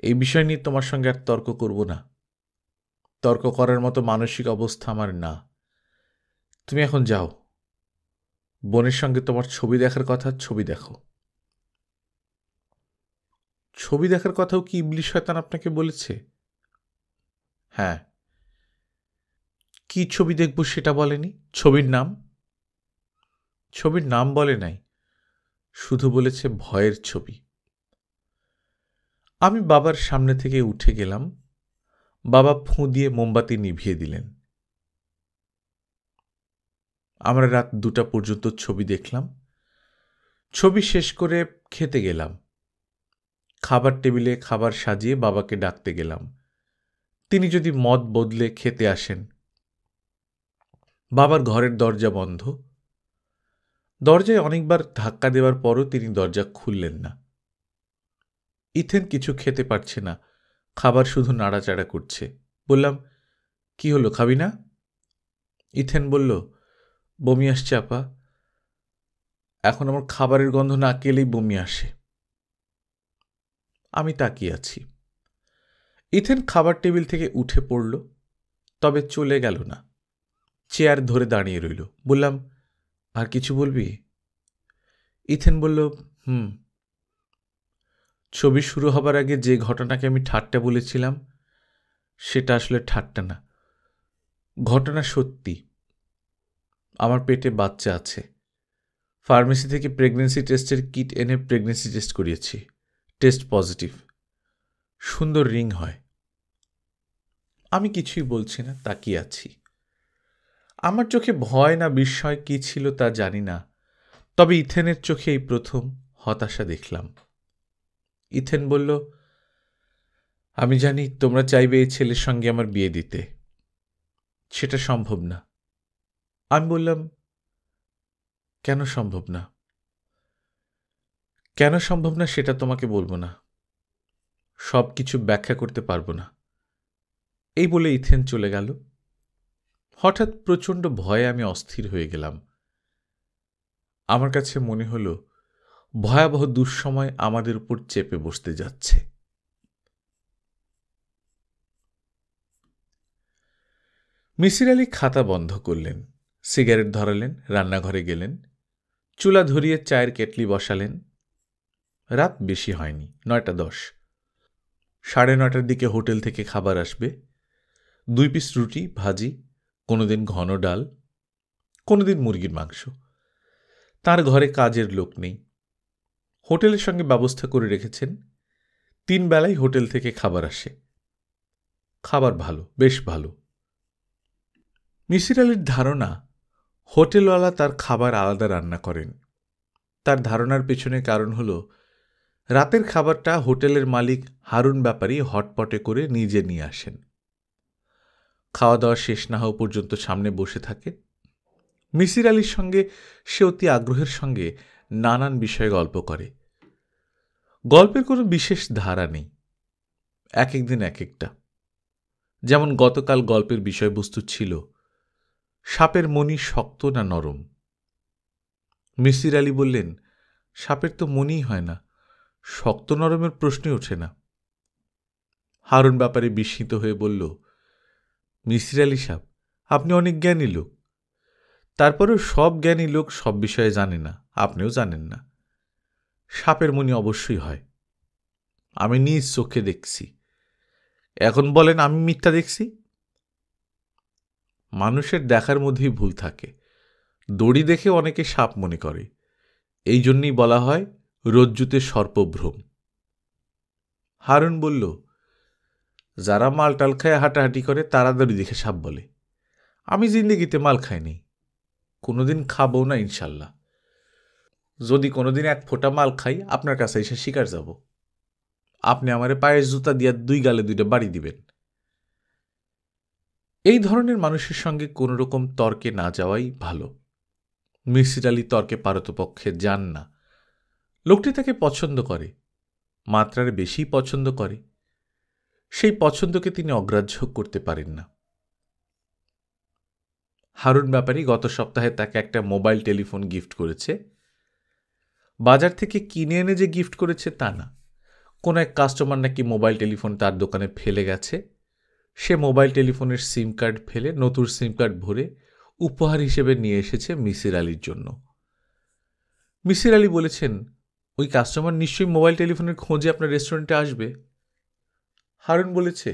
এই বিষয় নিয়ে তোমার সঙ্গে আর তর্ক করব না। তর্ক করার মতো মানসিক অবস্থা আমার না। তুমি এখন যাও, বোনের সঙ্গে তোমার ছবি দেখার কথা, ছবি দেখো। ছবি দেখার কথাও কি ইবলিশ শয়তান আপনাকে বলেছে? হ্যাঁ। কি ছবি দেখব সেটা বলেনি? ছবির নাম? ছবির নাম বলে নাই, শুধু বলেছে ভয়ের ছবি। আমি বাবার সামনে থেকে উঠে গেলাম। বাবা ফুঁ দিয়ে মোমবাতি নিভিয়ে দিলেন। আমরা রাত 2টা পর্যন্ত ছবি দেখলাম। ছবি শেষ করে খেতে গেলাম। খাবার টেবিলে খাবার সাজিয়ে বাবাকে ডাকতে গেলাম, তিনি যদি মত বদলে খেতে আসেন। বাবার ঘরের দরজা বন্ধ। দরজায় অনেকবার ধাক্কা দেওয়ার পরও তিনি দরজা খুললেন না। ইথেন কিছু খেতে পারছে না, খাবার শুধু নাড়াচাড়া করছে। বললাম, কি হলো, খাবি না? ইথেন বলল, বমি আসছে আপা। এখন আমার খাবারের গন্ধ না পেলেই বমি আসে। আমি তাকিয়ে আছি। ইথেন খাবার টেবিল থেকে উঠে পড়ল, তবে চলে গেল না, চেয়ার ধরে দাঁড়িয়ে রইল। বললাম, আর কিছু বলবি? ইথেন বলল, ছবি শুরু হবার আগে যে ঘটনাকে আমি ঠাট্টা বলেছিলাম সেটা আসলে ঠাট্টা না, ঘটনা সত্যি। আমার পেটে বাচ্চা আছে। ফার্মেসি থেকে প্রেগন্যান্সি টেস্টের কিট এনে প্রেগন্যান্সি টেস্ট করিয়েছি, টেস্ট পজিটিভ। সুন্দর রিং হয়। আমি কিছুই বলছি না, তাকিয়ে আছি। আমার চোখে ভয় না বিস্ময় কি ছিল তা জানি না, তবে ইথেনের চোখে এই প্রথম হতাশা দেখলাম। ইথেন বলল, আমি জানি তোমরা চাইবে এই ছেলের সঙ্গে আমার বিয়ে দিতে, সেটা সম্ভব না। আমি বললাম, কেন সম্ভব না? কেন সম্ভব না সেটা তোমাকে বলবো না, সব কিছু ব্যাখ্যা করতে পারবো না। এই বলে ইথেন চলে গেল। হঠাৎ প্রচণ্ড ভয়ে আমি অস্থির হয়ে গেলাম। আমার কাছে মনে হলো ভয়াবহ দুঃসময় আমাদের উপর চেপে বসতে যাচ্ছে। মিসির আলি খাতা বন্ধ করলেন, সিগারেট ধরালেন, রান্নাঘরে গেলেন, চুলা ধরিয়ে চায়ের কেটলি বসালেন। রাত বেশি হয়নি, 9:10। 9:30 দিকে হোটেল থেকে খাবার আসবে। 2 পিস রুটি, ভাজি, কোনোদিন ঘন ডাল, কোনোদিন মুরগির মাংস। তার ঘরে কাজের লোক নেই, হোটেলের সঙ্গে ব্যবস্থা করে রেখেছেন। 3 বেলাই হোটেল থেকে খাবার আসে। খাবার ভালো, বেশ ভালো। মিসির আলির ধারণা হোটেলওয়ালা তার খাবার আলাদা রান্না করেন। তার ধারণার পেছনে কারণ হল, রাতের খাবারটা হোটেলের মালিক হারুন ব্যাপারী হটপটে করে নিজে নিয়ে আসেন। খাওয়া দাওয়া শেষ না হওয়া পর্যন্ত সামনে বসে থাকে। মিসির আলির সঙ্গে সে অতি আগ্রহের সঙ্গে নানান বিষয়ে গল্প করে। গল্পের কোনো বিশেষ ধারা নেই, এক একদিন এক একটা। যেমন গতকাল গল্পের বিষয়বস্তু ছিল সাপের মণি শক্ত না নরম। মিসির আলি বললেন, সাপের তো মনিই হয় না, শক্ত নরমের প্রশ্নই ওঠে না। হারুন ব্যাপারে বিস্মিত হয়ে বলল, মিসির আলি সাহেব, আপনি অনেক জ্ঞানী লোক, তারপরেও সব জ্ঞানী লোক সব বিষয়ে জানে না, আপনিও জানেন না। সাপের মণি অবশ্যই হয়, আমি নিজ চোখে দেখছি। এখন বলেন আমি মিথ্যা দেখছি? মানুষের দেখার মধ্যেই ভুল থাকে। দড়ি দেখে অনেকে সাপ মনে করে, এই জন্যই বলা হয় রজ্জুতে সর্পভ্রম। হারুন বলল, যারা মালটাল খায় হাঁটাহাঁটি করে তারা দড়ি দেখে সাপ বলে। আমি জিন্দেগিতে মাল খাইনি, কোনোদিন খাবো না ইনশাল্লাহ। যদি কোনোদিন 1 ফোঁটা মাল খাই আপনার কাছে এসে শিকার যাব, আপনি আমারে পায়ের জুতা দিয়া 2 গালে 2টা বাড়ি দিবেন। এই ধরনের মানুষের সঙ্গে কোনো রকম তর্কে না যাওয়াই ভালো। মিসির আলি তর্কে পারতপক্ষে যান না। লোকটি তাকে পছন্দ করে, মাত্রার বেশি পছন্দ করে। সেই পছন্দকে তিনি অগ্রাহ্য করতে পারেন না। হারুন ব্যাপারী গত সপ্তাহে তাকে একটা মোবাইল টেলিফোন গিফট করেছে। বাজার থেকে কিনে এনে যে গিফট করেছে তা না, কোনো এক কাস্টমার নাকি মোবাইল টেলিফোন তার দোকানে ফেলে গেছে, সে মোবাইল টেলিফোনের সিম কার্ড ফেলে নতুন সিম কার্ড ভরে উপহার হিসেবে নিয়ে এসেছে মিসির আলির জন্য। মিসির আলি বলেছেন, ওই কাস্টমার নিশ্চয়ই মোবাইল টেলিফোনের খোঁজে আপনার রেস্টুরেন্টে আসবে। হারুন বলেছে,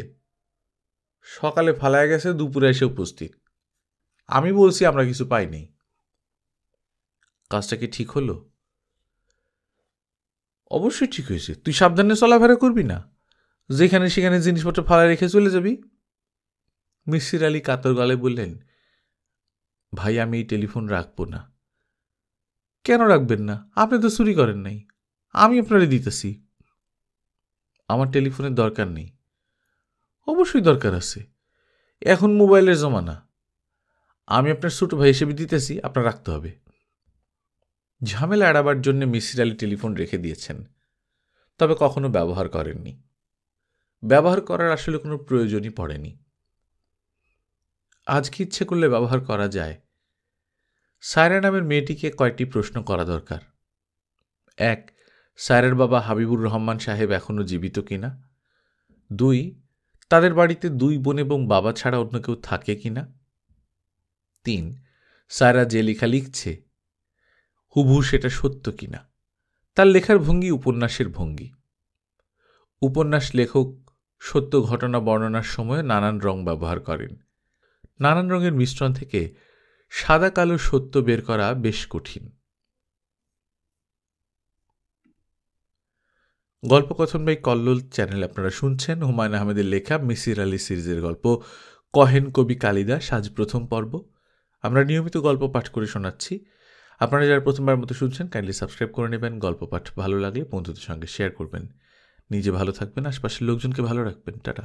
সকালে ফালায় গেছে, দুপুরে এসে উপস্থিত। আমি বলছি আমরা কিছু পাইনি। কাজটা কি ঠিক হলো? অবশ্যই ঠিক হয়েছে। তুই সাবধানে চলাফেরা করবি না, যেখানে সেখানে জিনিসপত্র ফালায় রেখে চলে যাবি। মিসির আলি কাতর গলায় বললেন, ভাই আমি এই টেলিফোন রাখবো না। কেন রাখবেন না? আপনি তো চুরি করেন নাই, আমি আপনারে দিতেছি। আমার টেলিফোনের দরকার নেই। অবশ্যই দরকার আছে, এখন মোবাইলের জমানা। আমি আপনার ছোট ভাই হিসেবে দিতেছি, আপনার রাখতে হবে। ঝামেলা এড়াবার জন্য মিসির আলি টেলিফোন রেখে দিয়েছেন, তবে কখনো ব্যবহার করেননি। ব্যবহার করার আসলে কোনো প্রয়োজনই পড়েনি। আজকে ইচ্ছে করলে ব্যবহার করা যায়। সায়রা নামের মেয়েটিকে কয়েকটি প্রশ্ন করা দরকার। 1, সায়রার বাবা হাবিবুর রহমান সাহেব এখনও জীবিত কিনা। 2, তাদের বাড়িতে 2 বোন এবং বাবা ছাড়া অন্য কেউ থাকে কিনা। 3, সায়রা যে লেখা লিখছে হুবহু সেটা সত্য কিনা। তার লেখার ভঙ্গি উপন্যাসের ভঙ্গি। উপন্যাস লেখক সত্য ঘটনা বর্ণনার সময় নানান রং ব্যবহার করেন। নানান রঙের মিশ্রণ থেকে সাদা কালো সত্য বের করা বেশ কঠিন। গল্পকথন বাই কল্লোল চ্যানেল আপনারা শুনছেন হুমায়ুন আহমেদের লেখা মিসির আলি সিরিজের গল্প কহেন কবি কালিদাস, আজ প্রথম পর্ব। আমরা নিয়মিত গল্প পাঠ করে শোনাচ্ছি। আপনারা যারা প্রথমবার মতো শুনছেন কাইন্ডলি সাবস্ক্রাইব করে নেবেন। গল্প পাঠ ভালো লাগলে বন্ধুদের সঙ্গে শেয়ার করবেন। নিজে ভালো থাকবেন, আশপাশের লোকজনকে ভালো রাখবেন। টাটা।